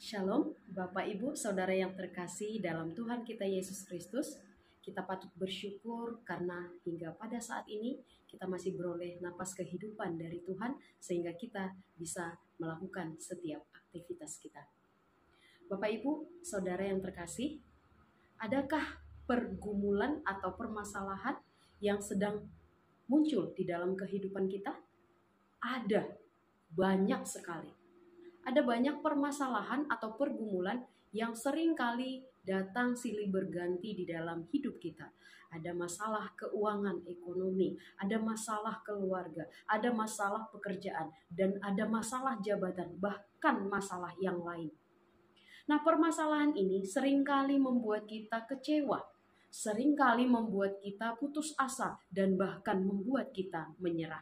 Shalom, Bapak Ibu, Saudara yang terkasih dalam Tuhan kita Yesus Kristus. Kita patut bersyukur karena hingga pada saat ini kita masih beroleh napas kehidupan dari Tuhan sehingga kita bisa melakukan setiap aktivitas kita. Bapak Ibu, Saudara yang terkasih, adakah pergumulan atau permasalahan yang sedang muncul di dalam kehidupan kita? Ada, banyak sekali. Ada banyak permasalahan atau pergumulan yang sering kali datang silih berganti di dalam hidup kita. Ada masalah keuangan ekonomi, ada masalah keluarga, ada masalah pekerjaan, dan ada masalah jabatan, bahkan masalah yang lain. Nah, permasalahan ini seringkali membuat kita kecewa, seringkali membuat kita putus asa, dan bahkan membuat kita menyerah.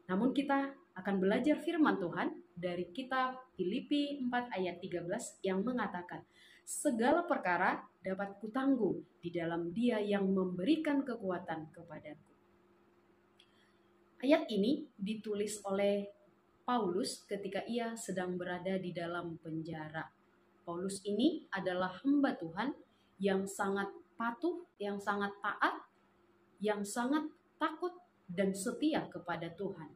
Namun kita akan belajar firman Tuhan dari kitab Filipi 4 ayat 13 yang mengatakan, segala perkara dapat kutanggung di dalam Dia yang memberikan kekuatan kepadaku. Ayat ini ditulis oleh Paulus ketika ia sedang berada di dalam penjara. Paulus ini adalah hamba Tuhan yang sangat patuh, yang sangat taat, yang sangat takut dan setia kepada Tuhan.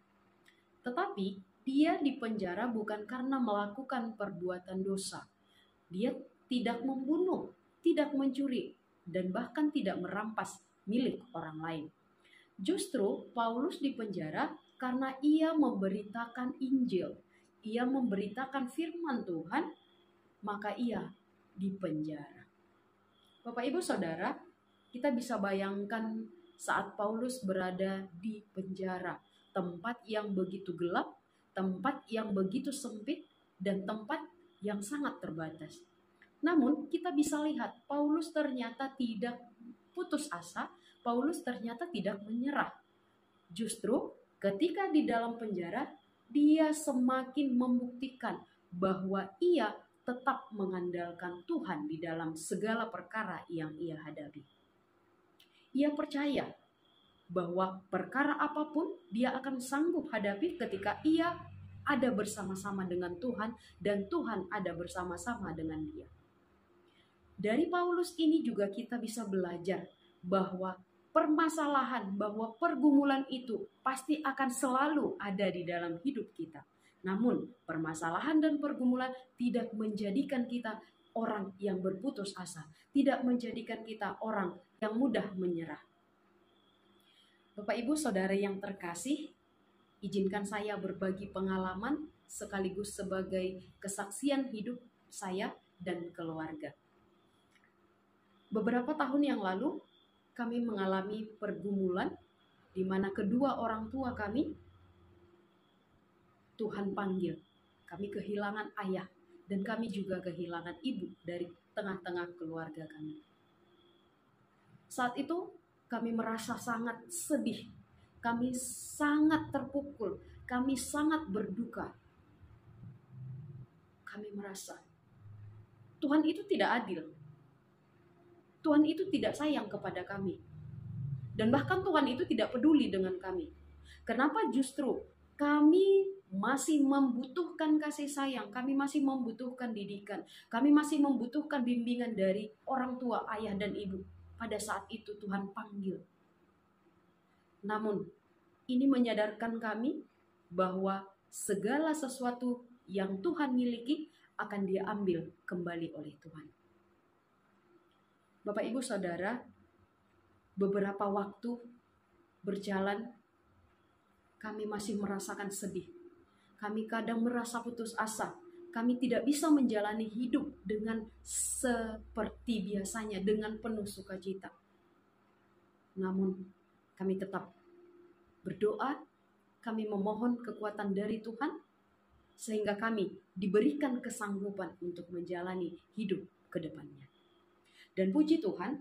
Tetapi dia dipenjara bukan karena melakukan perbuatan dosa. Dia tidak membunuh, tidak mencuri, dan bahkan tidak merampas milik orang lain. Justru Paulus dipenjara karena ia memberitakan Injil. Ia memberitakan firman Tuhan, maka ia dipenjara. Bapak Ibu Saudara, kita bisa bayangkan saat Paulus berada di penjara, tempat yang begitu gelap, tempat yang begitu sempit, dan tempat yang sangat terbatas. Namun kita bisa lihat Paulus ternyata tidak putus asa, Paulus ternyata tidak menyerah. Justru ketika di dalam penjara, dia semakin membuktikan bahwa ia tetap mengandalkan Tuhan di dalam segala perkara yang ia hadapi. Ia percaya bahwa perkara apapun dia akan sanggup hadapi ketika ia ada bersama-sama dengan Tuhan dan Tuhan ada bersama-sama dengan dia. Dari Paulus ini juga kita bisa belajar bahwa permasalahan, bahwa pergumulan itu pasti akan selalu ada di dalam hidup kita. Namun permasalahan dan pergumulan tidak menjadikan kita orang yang berputus asa, tidak menjadikan kita orang yang mudah menyerah. Bapak Ibu Saudara yang terkasih, izinkan saya berbagi pengalaman sekaligus sebagai kesaksian hidup saya dan keluarga. Beberapa tahun yang lalu kami mengalami pergumulan di mana kedua orang tua kami Tuhan panggil. Kami kehilangan ayah dan kami juga kehilangan ibu dari tengah-tengah keluarga kami. Saat itu kami merasa sangat sedih, kami sangat terpukul, kami sangat berduka. Kami merasa Tuhan itu tidak adil. Tuhan itu tidak sayang kepada kami. Dan bahkan Tuhan itu tidak peduli dengan kami. Kenapa justru kami masih membutuhkan kasih sayang, kami masih membutuhkan didikan, kami masih membutuhkan bimbingan dari orang tua, ayah dan ibu. Pada saat itu Tuhan panggil. Namun ini menyadarkan kami bahwa segala sesuatu yang Tuhan miliki akan diambil kembali oleh Tuhan. Bapak Ibu Saudara, beberapa waktu berjalan kami masih merasakan sedih. Kami kadang merasa putus asa. Kami tidak bisa menjalani hidup dengan seperti biasanya, dengan penuh sukacita. Namun kami tetap berdoa, kami memohon kekuatan dari Tuhan, sehingga kami diberikan kesanggupan untuk menjalani hidup ke depannya. Dan puji Tuhan,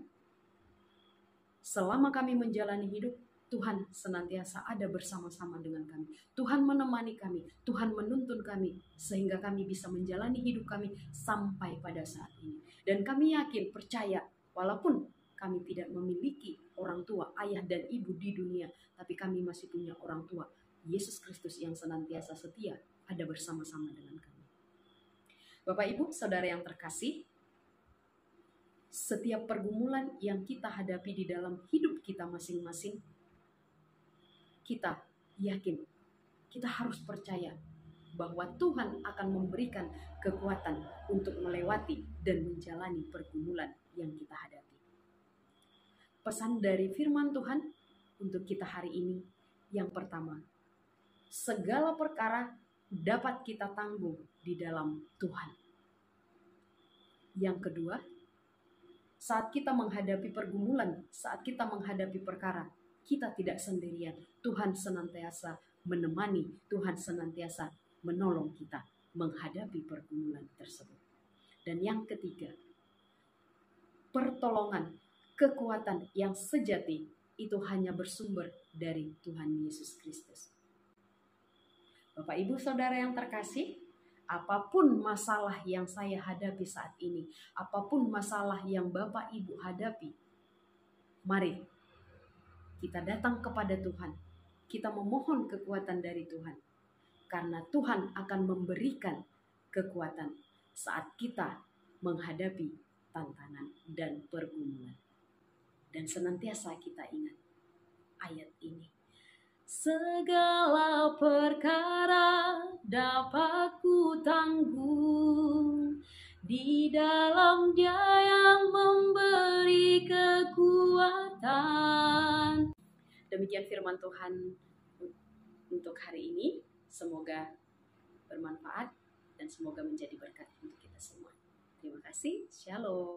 selama kami menjalani hidup, Tuhan senantiasa ada bersama-sama dengan kami. Tuhan menemani kami, Tuhan menuntun kami, sehingga kami bisa menjalani hidup kami sampai pada saat ini. Dan kami yakin, percaya, walaupun kami tidak memiliki orang tua, ayah dan ibu di dunia, tapi kami masih punya orang tua, Yesus Kristus yang senantiasa setia, ada bersama-sama dengan kami. Bapak, Ibu, Saudara yang terkasih, setiap pergumulan yang kita hadapi di dalam hidup kita masing-masing, kita yakin, kita harus percaya bahwa Tuhan akan memberikan kekuatan untuk melewati dan menjalani pergumulan yang kita hadapi. Pesan dari firman Tuhan untuk kita hari ini, yang pertama, segala perkara dapat kita tanggung di dalam Tuhan. Yang kedua, saat kita menghadapi pergumulan, saat kita menghadapi perkara, kita tidak sendirian. Tuhan senantiasa menemani, Tuhan senantiasa menolong kita menghadapi pergumulan tersebut. Dan yang ketiga, pertolongan, kekuatan yang sejati itu hanya bersumber dari Tuhan Yesus Kristus. Bapak, Ibu, Saudara yang terkasih, apapun masalah yang saya hadapi saat ini, apapun masalah yang Bapak Ibu hadapi, mari kita datang kepada Tuhan, kita memohon kekuatan dari Tuhan, karena Tuhan akan memberikan kekuatan saat kita menghadapi tantangan dan pergumulan. Dan senantiasa kita ingat ayat ini. Segala perkara dapat ku tanggung di dalam Dia yang memberi kekuatan. Demikian firman Tuhan untuk hari ini. Semoga bermanfaat dan semoga menjadi berkat untuk kita semua. Terima kasih. Shalom.